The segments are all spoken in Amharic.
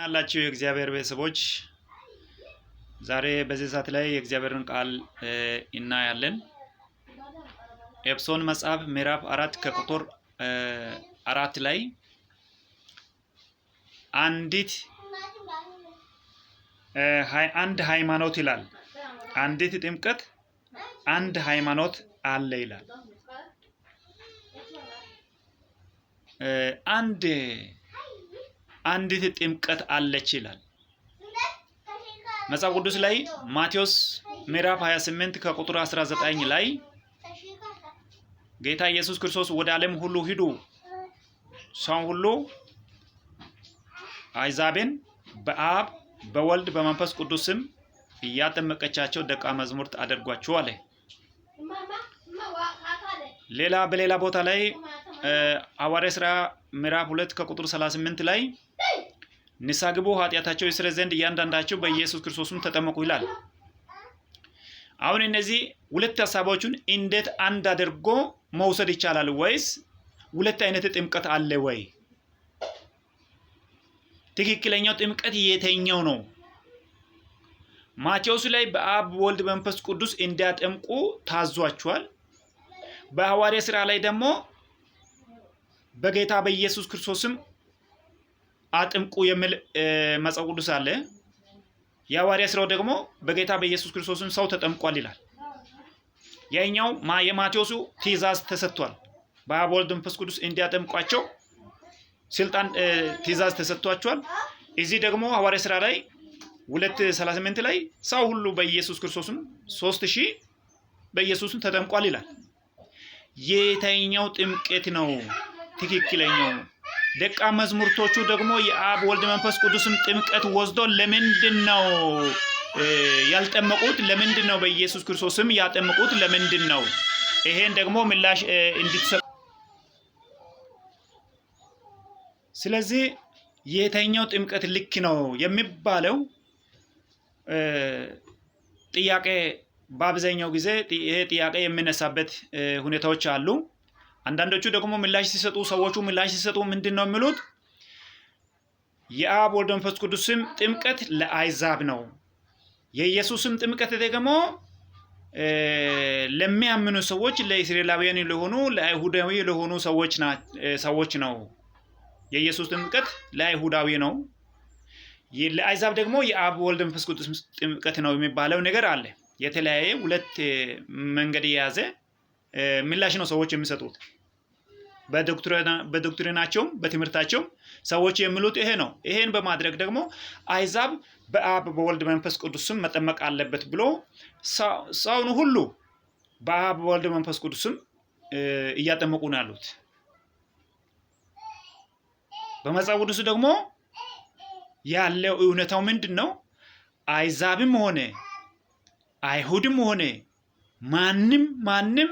ናላችሁ የእግዚአብሔር ቤተሰቦች ዛሬ በዚህ ሰዓት ላይ የእግዚአብሔርን ቃል እናያለን። ኤፌሶን መጽሐፍ ምዕራፍ 4 ከቁጥር 4 ላይ አንዲት አንድ ሃይማኖት ይላል። አንዲት ጥምቀት አንድ ሃይማኖት አለ ይላል። አንዲት ጥምቀት አለች ይላል መጽሐፍ ቅዱስ ላይ ማቴዎስ ምዕራፍ 28 ከቁጥር 19 ላይ ጌታ ኢየሱስ ክርስቶስ ወደ ዓለም ሁሉ ሂዱ ሰው ሁሉ አሕዛብን በአብ በወልድ በመንፈስ ቅዱስ ስም እያጠመቃቸው ደቀ መዛሙርት አድርጓቸው አለ። በሌላ ቦታ ላይ ሐዋርያት ሥራ ምዕራፍ 2 ከቁጥር 38 ላይ ንስሐ ግቡ ኃጢአታቸው ይሰረይ ዘንድ እያንዳንዳቸው በኢየሱስ ክርስቶስም ተጠመቁ ይላል። አሁን እነዚህ ሁለት ሐሳቦችን እንዴት አንድ አድርጎ መውሰድ ይቻላል? ወይስ ሁለት አይነት ጥምቀት አለ ወይ? ትክክለኛው ጥምቀት የትኛው ነው? ማቴዎስ ላይ በአብ ወልድ መንፈስ ቅዱስ እንዲያጠምቁ ታዟቸዋል። በሐዋርያት ሥራ ላይ ደግሞ በጌታ በኢየሱስ ክርስቶስም አጥምቁ የሚል መጽሐፍ ቅዱስ አለ። የሐዋርያት ሥራው ደግሞ በጌታ በኢየሱስ ክርስቶስም ሰው ተጠምቋል ይላል። ያኛው የማቴዎሱ ትእዛዝ ተሰጥቷል። በአብ ወልድ መንፈስ ቅዱስ እንዲያጠምቋቸው ስልጣን ትእዛዝ ተሰጥቷቸዋል። እዚህ ደግሞ ሐዋርያት ሥራ ላይ 2:38 ላይ ሰው ሁሉ በኢየሱስ ክርስቶስም 3000 በኢየሱስም ተጠምቋል ይላል። የትኛው ጥምቀት ነው ትክክለኛው? ደቀ መዛሙርቶቹ ደግሞ የአብ ወልድ መንፈስ ቅዱስም ጥምቀት ወስዶ ለምንድን ነው ያልጠመቁት? ለምንድን ነው በኢየሱስ ክርስቶስም ያጠመቁት? ለምንድን ነው? ይሄን ደግሞ ምላሽ እንድትሰጡ። ስለዚህ የትኛው ጥምቀት ልክ ነው የሚባለው ጥያቄ በአብዛኛው ጊዜ ይሄ ጥያቄ የሚነሳበት ሁኔታዎች አሉ። አንዳንዶቹ ደግሞ ምላሽ ሲሰጡ ሰዎቹ ምላሽ ሲሰጡ ምንድነው የሚሉት? የአብ ወልድ መንፈስ ቅዱስም ጥምቀት ለአሕዛብ ነው፣ የኢየሱስም ጥምቀት ደግሞ ለሚያምኑ ሰዎች ለእስራኤላውያን ለሆኑ ለአይሁዳዊ ለሆኑ ሰዎች ነው። የኢየሱስ ጥምቀት ለአይሁዳዊ ነው፣ ለአሕዛብ ደግሞ የአብ ወልድ መንፈስ ቅዱስ ጥምቀት ነው የሚባለው ነገር አለ። የተለያየ ሁለት መንገድ የያዘ ምላሽ ነው ሰዎች የሚሰጡት። በዶክትሪናቸውም በትምህርታቸውም ሰዎች የሚሉት ይሄ ነው። ይሄን በማድረግ ደግሞ አሕዛብ በአብ በወልድ መንፈስ ቅዱስም መጠመቅ አለበት ብሎ ሰውን ሁሉ በአብ በወልድ መንፈስ ቅዱስም እያጠመቁ ነው ያሉት። በመጽሐፍ ቅዱስ ደግሞ ያለው እውነታው ምንድን ነው? አሕዛብም ሆነ አይሁድም ሆነ ማንም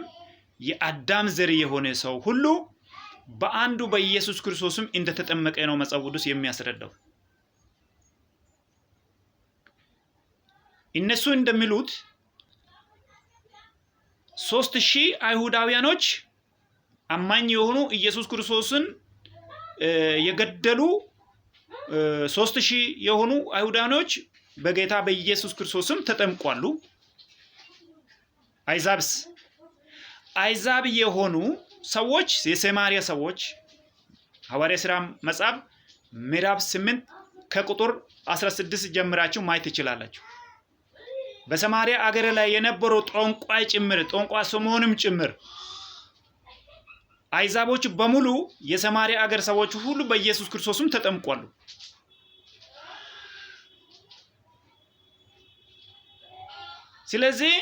የአዳም ዘር የሆነ ሰው ሁሉ በአንዱ በኢየሱስ ክርስቶስም እንደተጠመቀ ነው መጽሐፍ ቅዱስ የሚያስረዳው። እነሱ እንደሚሉት 3000 አይሁዳውያኖች አማኝ የሆኑ ኢየሱስ ክርስቶስን የገደሉ 3000 የሆኑ አይሁዳውያኖች በጌታ በኢየሱስ ክርስቶስም ተጠምቋሉ። አሕዛብ የሆኑ ሰዎች የሰማርያ ሰዎች ሐዋርያት ሥራ መጽሐፍ ምዕራፍ 8 ከቁጥር 16 ጀምራችሁ ማየት ትችላላችሁ። በሰማርያ አገር ላይ የነበረው ጠንቋይ ስምዖንም ጭምር አሕዛቦች በሙሉ የሰማርያ አገር ሰዎች ሁሉ በኢየሱስ ክርስቶስም ተጠምቋሉ። ስለዚህ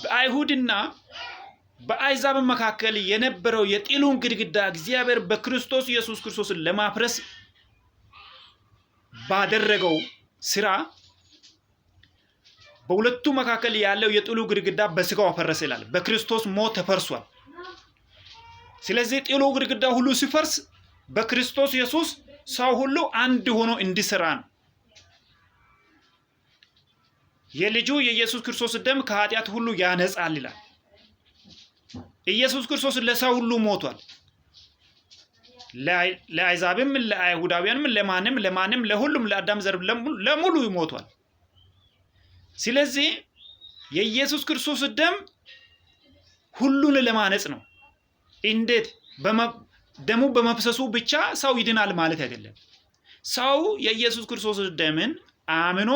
በአይሁድና በአሕዛብ መካከል የነበረው የጥሉን ግድግዳ እግዚአብሔር በክርስቶስ ኢየሱስ ክርስቶስን ለማፍረስ ባደረገው ስራ በሁለቱ መካከል ያለው የጥሉ ግድግዳ በስጋው አፈረሰ ይላል። በክርስቶስ ሞት ተፈርሷል። ስለዚህ ጥሉ ግድግዳ ሁሉ ሲፈርስ በክርስቶስ ኢየሱስ ሰው ሁሉ አንድ ሆኖ እንዲሰራ ነው። የልጁ የኢየሱስ ክርስቶስ ደም ከኃጢአት ሁሉ ያነጻል ይላል። ኢየሱስ ክርስቶስ ለሰው ሁሉ ሞቷል። ለአሕዛብም ለአይሁዳውያንም ለማንም ለሁሉም ለአዳም ዘር ለሙሉ ይሞቷል። ስለዚህ የኢየሱስ ክርስቶስ ደም ሁሉን ለማነጽ ነው። እንዴት? ደሙ በመፍሰሱ ብቻ ሰው ይድናል ማለት አይደለም። ሰው የኢየሱስ ክርስቶስ ደምን አምኖ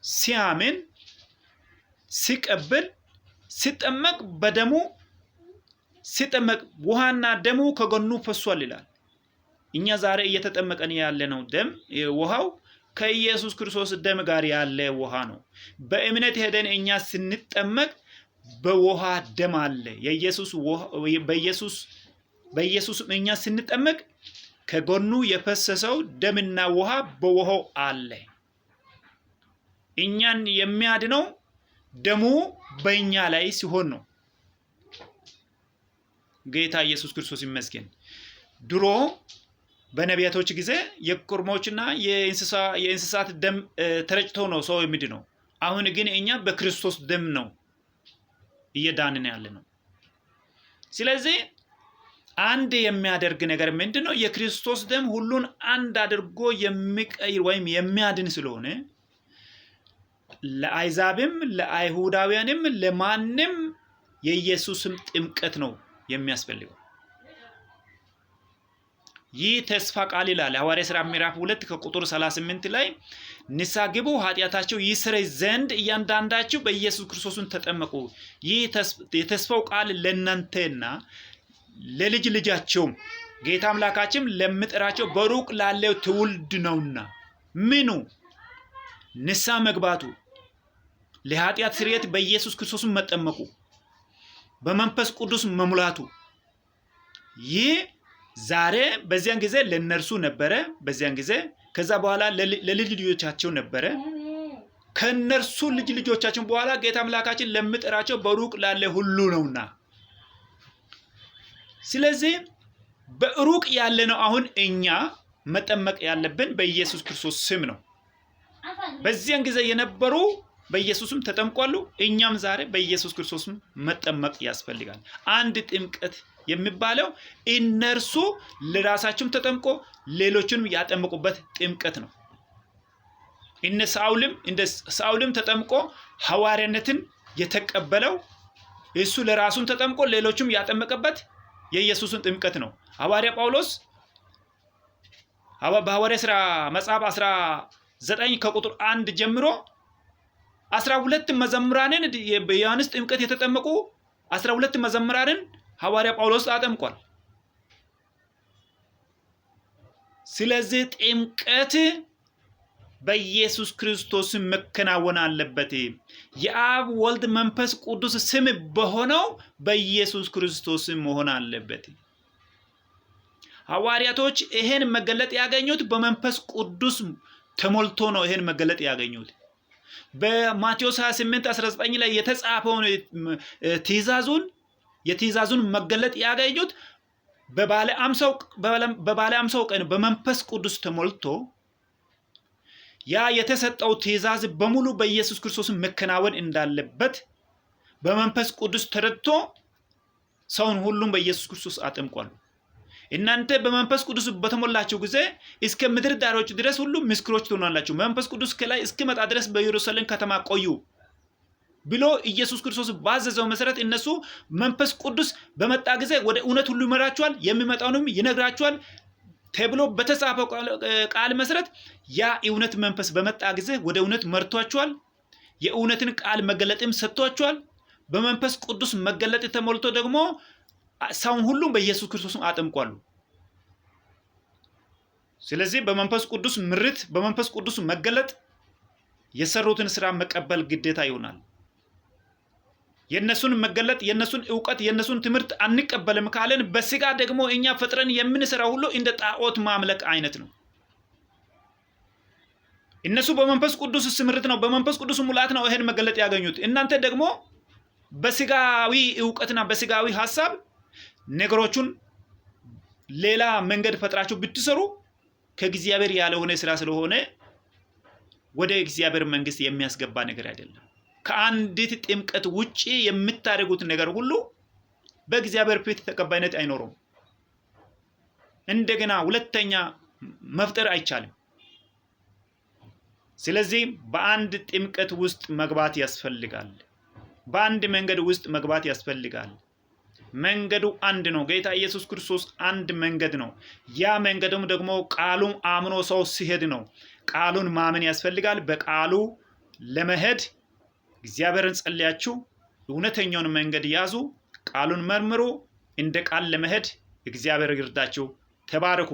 ሲያምን ሲቀበል ሲጠመቅ በደሙ ሲጠመቅ ውሃና ደሙ ከጎኑ ፈሷል ይላል። እኛ ዛሬ እየተጠመቀን ያለነው ደም ውሃው ከኢየሱስ ክርስቶስ ደም ጋር ያለ ውሃ ነው። በእምነት ሄደን እኛ ስንጠመቅ በውሃ ደም አለ። በኢየሱስ እኛ ስንጠመቅ ከጎኑ የፈሰሰው ደምና ውሃ በውሃው አለ። እኛን የሚያድነው ደሙ በእኛ ላይ ሲሆን ነው። ጌታ ኢየሱስ ክርስቶስ ይመስገን። ድሮ በነቢያቶች ጊዜ የኮርማዎችና የእንስሳት ደም ተረጭቶ ነው ሰው የሚድነው። አሁን ግን እኛ በክርስቶስ ደም ነው እየዳንን ያለ ነው። ስለዚህ አንድ የሚያደርግ ነገር ምንድነው? የክርስቶስ ደም ሁሉን አንድ አድርጎ የሚቀይር ወይም የሚያድን ስለሆነ ለአሕዛብም ለአይሁዳውያንም ለማንም የኢየሱስም ጥምቀት ነው የሚያስፈልገው። ይህ ተስፋ ቃል ይላል ሐዋርያት ሥራ ምዕራፍ 2 ከቁጥር 38 ላይ ንስሐ ግቡ ኃጢአታቸው ይሰረይ ዘንድ እያንዳንዳችሁ በኢየሱስ ክርስቶስን ተጠመቁ። ይህ የተስፋው ቃል ለእናንተና ለልጅ ልጃቸውም ጌታ አምላካችን ለምጠራቸው በሩቅ ላለው ትውልድ ነውና። ምኑ? ንስሐ መግባቱ፣ ለኃጢአት ስርየት በኢየሱስ ክርስቶስ መጠመቁ፣ በመንፈስ ቅዱስ መሙላቱ። ይህ ዛሬ በዚያን ጊዜ ለነርሱ ነበረ፣ በዚያን ጊዜ ከዛ በኋላ ለልጅ ልጆቻቸው ነበረ፣ ከነርሱ ልጅ ልጆቻቸው በኋላ ጌታ አምላካችን ለምጠራቸው በሩቅ ላለ ሁሉ ነውና። ስለዚህ በሩቅ ያለ ነው አሁን እኛ መጠመቅ ያለብን በኢየሱስ ክርስቶስ ስም ነው። በዚያን ጊዜ የነበሩ በኢየሱስም ተጠምቋሉ። እኛም ዛሬ በኢየሱስ ክርስቶስም መጠመቅ ያስፈልጋል። አንድ ጥምቀት የሚባለው እነርሱ ለራሳቸውም ተጠምቆ ሌሎችንም ያጠምቁበት ጥምቀት ነው። እንደ ሳውልም ተጠምቆ ሐዋርያነትን የተቀበለው እሱ ለራሱም ተጠምቆ ሌሎችም ያጠመቀበት የኢየሱስን ጥምቀት ነው። ሐዋርያ ጳውሎስ በሐዋርያ ሥራ መጽሐፍ 19 ከቁጥር 1 ጀምሮ 12 መዘምራንን በዮሐንስ ጥምቀት የተጠመቁ 12 መዘምራንን ሐዋርያ ጳውሎስ አጠምቋል። ስለዚህ ጥምቀት በኢየሱስ ክርስቶስ መከናወን አለበት። የአብ ወልድ መንፈስ ቅዱስ ስም በሆነው በኢየሱስ ክርስቶስ መሆን አለበት። ሐዋርያቶች ይሄን መገለጥ ያገኙት በመንፈስ ቅዱስ ተሞልቶ ነው። ይሄን መገለጥ ያገኙት በማቴዎስ 28:19 ላይ የተጻፈውን የትእዛዙን መገለጥ ያገኙት በባለ 50 ቀን በመንፈስ ቅዱስ ተሞልቶ ያ የተሰጠው ትእዛዝ በሙሉ በኢየሱስ ክርስቶስ መከናወን እንዳለበት በመንፈስ ቅዱስ ተረድቶ ሰውን ሁሉም በኢየሱስ ክርስቶስ አጠምቋል። እናንተ በመንፈስ ቅዱስ በተሞላችሁ ጊዜ እስከ ምድር ዳሮች ድረስ ሁሉ ምስክሮች ትሆናላችሁ። መንፈስ ቅዱስ ከላይ እስኪመጣ ድረስ በኢየሩሳሌም ከተማ ቆዩ ብሎ ኢየሱስ ክርስቶስ ባዘዘው መሰረት እነሱ መንፈስ ቅዱስ በመጣ ጊዜ ወደ እውነት ሁሉ ይመራችኋል፣ የሚመጣውንም ይነግራችኋል ተብሎ በተጻፈው ቃል መሰረት ያ እውነት መንፈስ በመጣ ጊዜ ወደ እውነት መርቷችኋል። የእውነትን ቃል መገለጥም ሰጥቷችኋል። በመንፈስ ቅዱስ መገለጥ ተሞልቶ ደግሞ ሰውን ሁሉ በኢየሱስ ክርስቶስ አጠምቋሉ። ስለዚህ በመንፈስ ቅዱስ ምርት፣ በመንፈስ ቅዱስ መገለጥ የሰሩትን ስራ መቀበል ግዴታ ይሆናል። የነሱን መገለጥ፣ የነሱን ዕውቀት፣ የነሱን ትምህርት አንቀበልም ካለን በስጋ ደግሞ እኛ ፈጥረን የምንሰራው ሁሉ እንደ ጣዖት ማምለክ አይነት ነው። እነሱ በመንፈስ ቅዱስ ስምርት ነው፣ በመንፈስ ቅዱስ ሙላት ነው ይሄን መገለጥ ያገኙት። እናንተ ደግሞ በስጋዊ ዕውቀትና በስጋዊ ሐሳብ ነገሮቹን ሌላ መንገድ ፈጥራችሁ ብትሰሩ ከእግዚአብሔር ያልሆነ ስራ ስለሆነ ወደ እግዚአብሔር መንግስት የሚያስገባ ነገር አይደለም። ከአንዲት ጥምቀት ውጪ የምታደርጉት ነገር ሁሉ በእግዚአብሔር ፊት ተቀባይነት አይኖረውም። እንደገና ሁለተኛ መፍጠር አይቻልም። ስለዚህ በአንድ ጥምቀት ውስጥ መግባት ያስፈልጋል። በአንድ መንገድ ውስጥ መግባት ያስፈልጋል። መንገዱ አንድ ነው። ጌታ ኢየሱስ ክርስቶስ አንድ መንገድ ነው። ያ መንገዱም ደግሞ ቃሉን አምኖ ሰው ሲሄድ ነው። ቃሉን ማመን ያስፈልጋል። በቃሉ ለመሄድ እግዚአብሔርን ጸልያችሁ እውነተኛውን መንገድ ያዙ። ቃሉን መርምሩ። እንደ ቃል ለመሄድ እግዚአብሔር ይርዳችሁ። ተባረኩ።